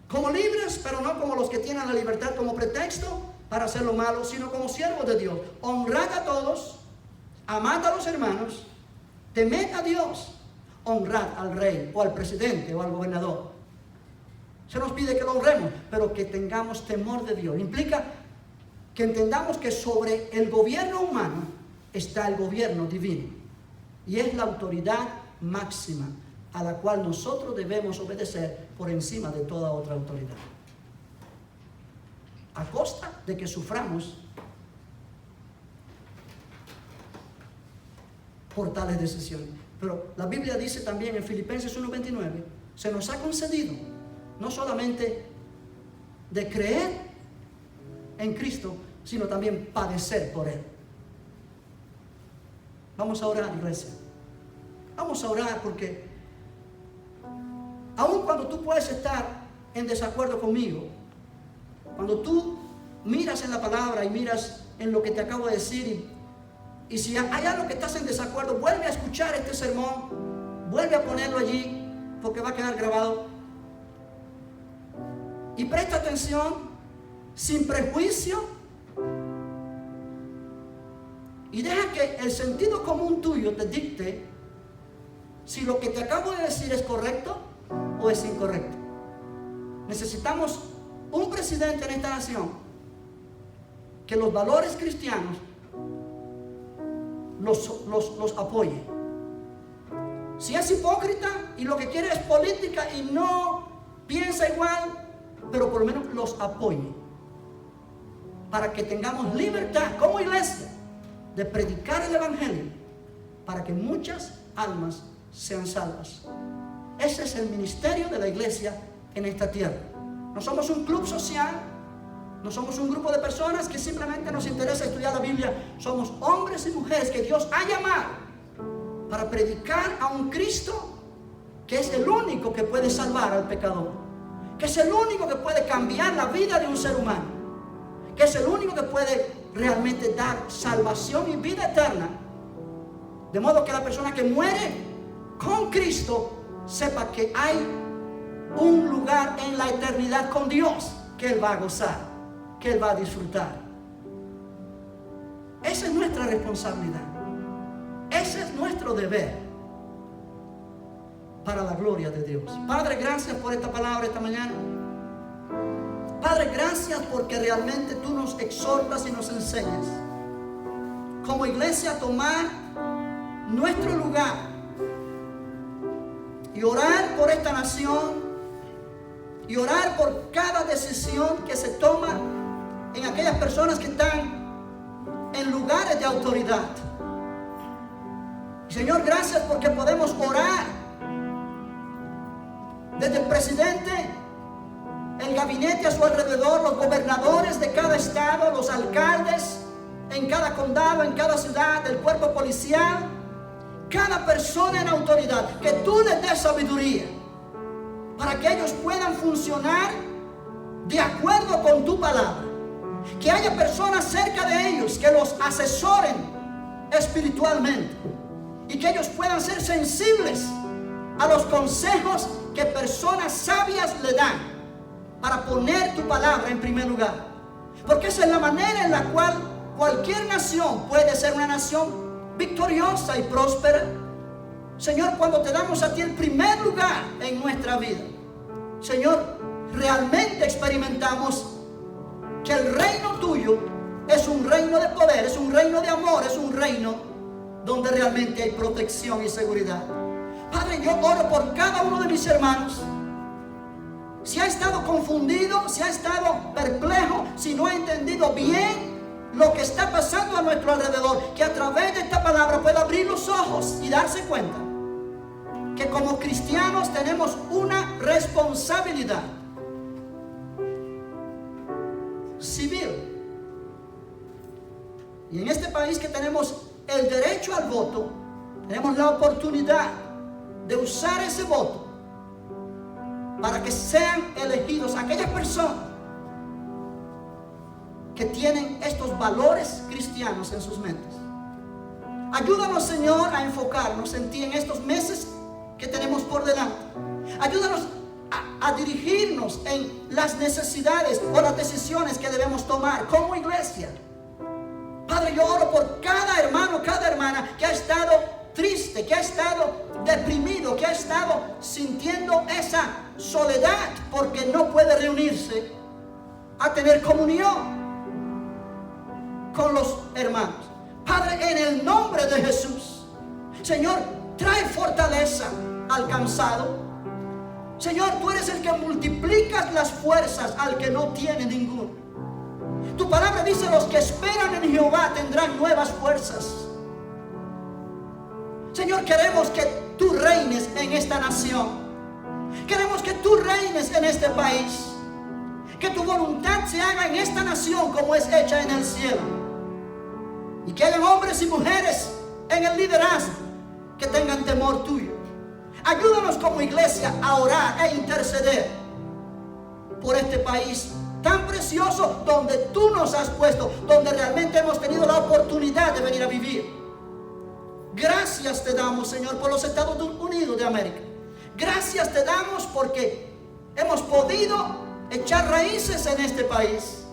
como libres, pero no como los que tienen la libertad como pretexto para hacer lo malo, sino como siervos de Dios. Honrad a todos, amad a los hermanos, temed a Dios, honrar al rey o al presidente o al gobernador. Se nos pide que lo honremos, pero que tengamos temor de Dios. Implica que entendamos que sobre el gobierno humano está el gobierno divino. Y es la autoridad máxima a la cual nosotros debemos obedecer por encima de toda otra autoridad. A costa de que suframos por tales decisiones. Pero la Biblia dice también en Filipenses 1:29, se nos ha concedido no solamente de creer en Cristo, sino también padecer por Él. Vamos a orar, iglesia. Vamos a orar porque aun cuando tú puedes estar en desacuerdo conmigo, cuando tú miras en la palabra y miras en lo que te acabo de decir, y si hay algo que estás en desacuerdo, vuelve a escuchar este sermón, vuelve a ponerlo allí, porque va a quedar grabado. Y presta atención, sin prejuicio, y deja que el sentido común tuyo te dicte si lo que te acabo de decir es correcto o es incorrecto. Necesitamos un presidente en esta nación que los valores cristianos los apoye. Si es hipócrita y lo que quiere es política y no piensa igual, pero por lo menos los apoye, para que tengamos libertad como iglesia de predicar el evangelio, para que muchas almas sean salvas. Ese es el ministerio de la iglesia en esta tierra. No somos un club social, no somos un grupo de personas que simplemente nos interesa estudiar la Biblia. Somos hombres y mujeres que Dios ha llamado para predicar a un Cristo que es el único que puede salvar al pecador, que es el único que puede cambiar la vida de un ser humano, que es el único que puede realmente dar salvación y vida eterna, de modo que la persona que muere con Cristo sepa que hay un lugar en la eternidad con Dios que Él va a gozar, que Él va a disfrutar. Esa es nuestra responsabilidad, ese es nuestro deber para la gloria de Dios. Padre, gracias por esta palabra esta mañana. Padre, gracias porque realmente tú nos exhortas y nos enseñas como iglesia a tomar nuestro lugar y orar por esta nación y orar por cada decisión que se toma en aquellas personas que están en lugares de autoridad. Señor, gracias porque podemos orar desde el presidente, el gabinete a su alrededor, los gobernadores de cada estado, los alcaldes en cada condado, en cada ciudad, el cuerpo policial, cada persona en autoridad, que tú les des sabiduría para que ellos puedan funcionar de acuerdo con tu palabra. Que haya personas cerca de ellos que los asesoren espiritualmente y que ellos puedan ser sensibles a los consejos que personas sabias le dan para poner tu palabra en primer lugar. Porque esa es la manera en la cual cualquier nación puede ser una nación victoriosa y próspera. Señor, cuando te damos a ti el primer lugar en nuestra vida, Señor, realmente experimentamos que el reino tuyo es un reino de poder, es un reino de amor, es un reino donde realmente hay protección y seguridad. Padre, yo oro por cada uno de mis hermanos. Si ha estado confundido, si ha estado perplejo, si no ha entendido bien lo que está pasando a nuestro alrededor, que a través de esta palabra pueda abrir los ojos y darse cuenta que como cristianos tenemos una responsabilidad civil. Y en este país que tenemos el derecho al voto, tenemos la oportunidad de usar ese voto para que sean elegidos aquellas personas que tienen estos valores cristianos en sus mentes. Ayúdanos, Señor, a enfocarnos en ti en estos meses que tenemos por delante. Ayúdanos a dirigirnos en las necesidades o las decisiones que debemos tomar como iglesia. Padre, yo oro por cada hermano, cada hermana que ha estado triste, que ha estado deprimido, que ha estado sintiendo esa soledad porque no puede reunirse a tener comunión con los hermanos. Padre, en el nombre de Jesús, Señor, trae fortaleza al cansado. Señor, tú eres el que multiplicas las fuerzas al que no tiene ninguno. Tu palabra dice: los que esperan en Jehová tendrán nuevas fuerzas. Señor, queremos que tú reines en esta nación. Queremos que tú reines en este país. Que tu voluntad se haga en esta nación como es hecha en el cielo. Y que hayan hombres y mujeres en el liderazgo que tengan temor tuyo. Ayúdanos como iglesia a orar e interceder por este país tan precioso donde tú nos has puesto, donde realmente hemos tenido la oportunidad de venir a vivir. Gracias te damos, Señor, por los Estados Unidos de América. Gracias te damos porque hemos podido echar raíces en este país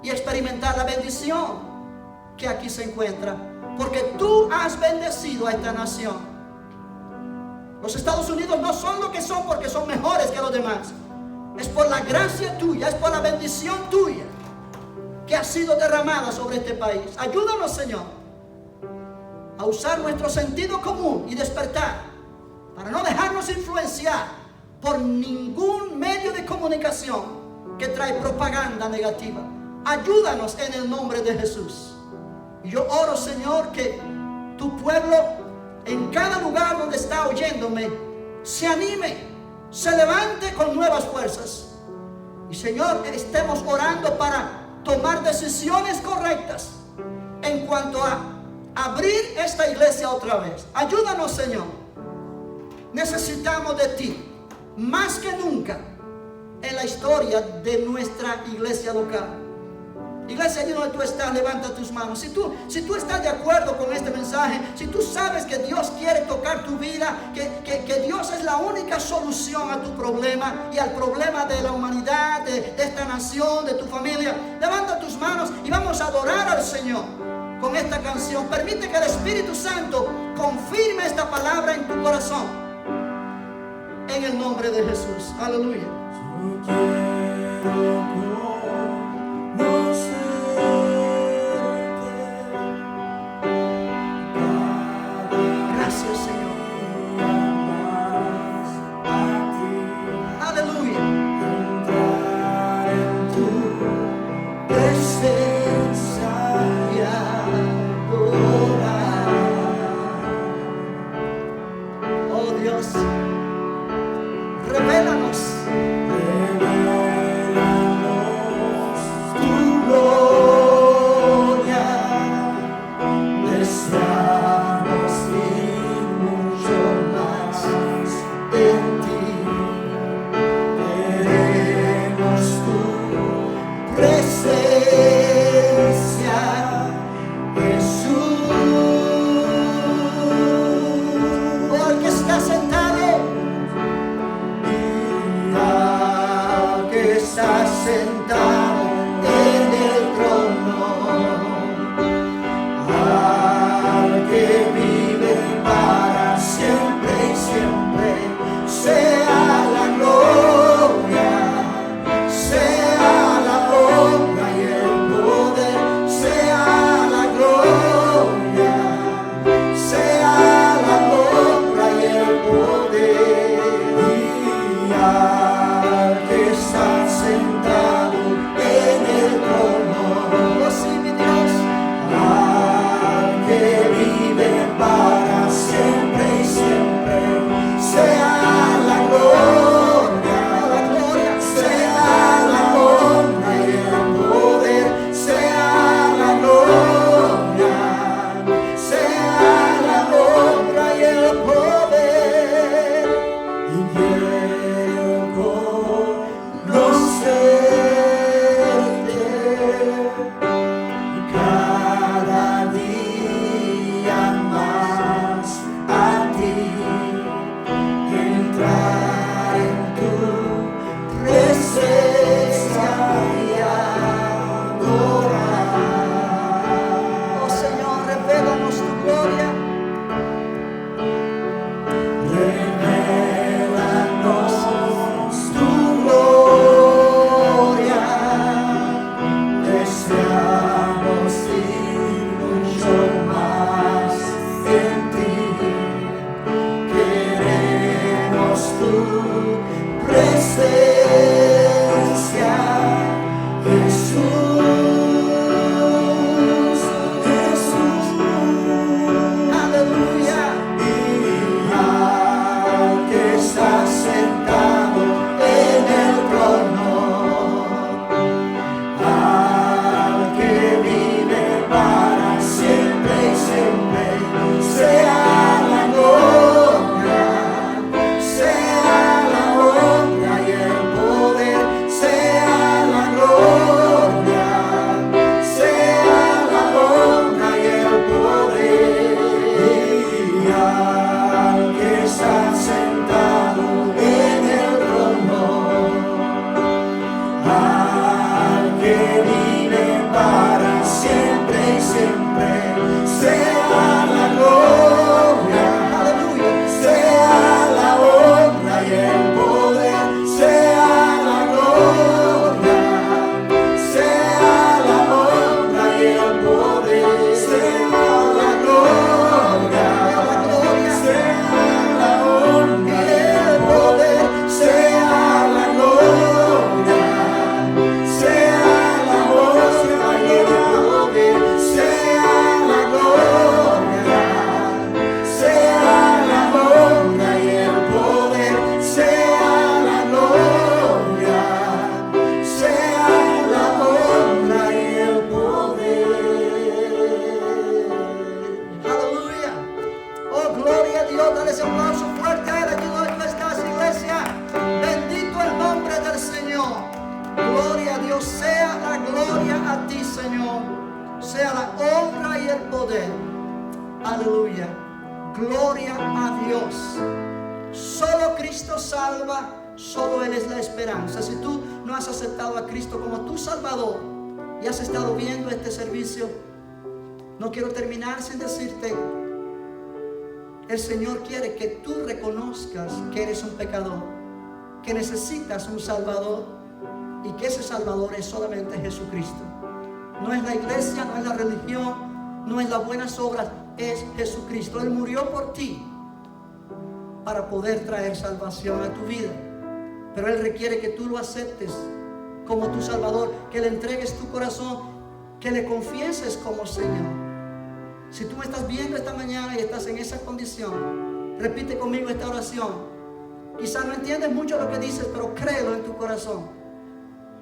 y experimentar la bendición que aquí se encuentra, porque tú has bendecido a esta nación. Los Estados Unidos no son lo que son porque son mejores que los demás. Es por la gracia tuya, es por la bendición tuya que ha sido derramada sobre este país. Ayúdanos, Señor, a usar nuestro sentido común y despertar para no dejarnos influenciar por ningún medio de comunicación que trae propaganda negativa. Ayúdanos en el nombre de Jesús. Y yo oro, Señor, que tu pueblo en cada lugar donde está oyéndome se anime, se levante con nuevas fuerzas. Y, Señor, estemos orando para tomar decisiones correctas en cuanto a abrir esta iglesia otra vez. Ayúdanos, Señor. Necesitamos de ti más que nunca en la historia de nuestra iglesia local. Iglesia, allí donde tú estás, levanta tus manos. Si tú estás de acuerdo con este mensaje, si tú sabes que Dios quiere tocar tu vida, que Dios es la única solución a tu problema y al problema de la humanidad, de esta nación, de tu familia, levanta tus manos y vamos a adorar al Señor con esta canción. Permite que el Espíritu Santo confirme esta palabra en tu corazón, en el nombre de Jesús. Aleluya. Gracias, Señor. Aleluya. En tu presencia y adorar. Oh Dios, revélanos. Aleluya. Gloria a Dios. Solo Cristo salva. Solo Él es la esperanza. Si tú no has aceptado a Cristo como tu Salvador y has estado viendo este servicio, no quiero terminar sin decirte, el Señor quiere que tú reconozcas que eres un pecador, que necesitas un Salvador y que ese Salvador es solamente Jesucristo. No es la iglesia, no es la religión, no es las buenas obras, es Jesucristo. Él murió por ti para poder traer salvación a tu vida. Pero Él requiere que tú lo aceptes como tu Salvador, que le entregues tu corazón, que le confieses como Señor. Si tú me estás viendo esta mañana y estás en esa condición, repite conmigo esta oración. Quizás no entiendes mucho lo que dices, pero créelo en tu corazón.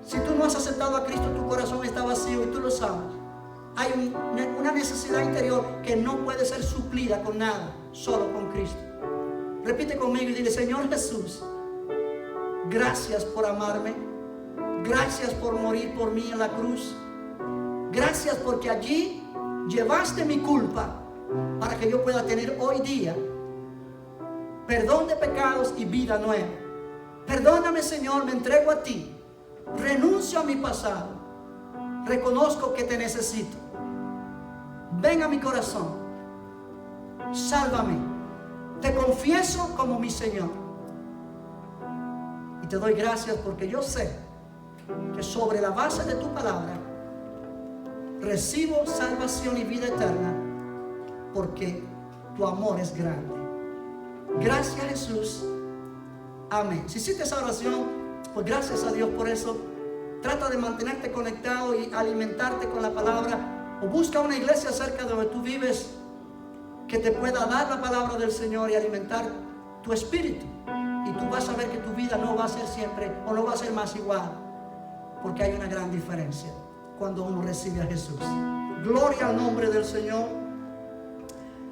Si tú no has aceptado a Cristo, tu corazón está vacío y tú lo sabes. Hay una necesidad interior que no puede ser suplida con nada, solo con Cristo. Repite conmigo y dile: Señor Jesús, gracias por amarme. Gracias por morir por mí en la cruz. Gracias porque allí llevaste mi culpa para que yo pueda tener hoy día perdón de pecados y vida nueva. Perdóname, Señor, me entrego a ti. Renuncio a mi pasado. Reconozco que te necesito. Ven a mi corazón. Sálvame. Te confieso como mi Señor. Y te doy gracias porque yo sé que sobre la base de tu palabra recibo salvación y vida eterna, porque tu amor es grande. Gracias, Jesús. Amén. Si hiciste esa oración, pues gracias a Dios por eso. Trata de mantenerte conectado y alimentarte con la palabra, o busca una iglesia cerca de donde tú vives que te pueda dar la palabra del Señor y alimentar tu espíritu. Y tú vas a ver que tu vida no va a ser siempre, o no va a ser más igual, porque hay una gran diferencia cuando uno recibe a Jesús. Gloria al nombre del Señor.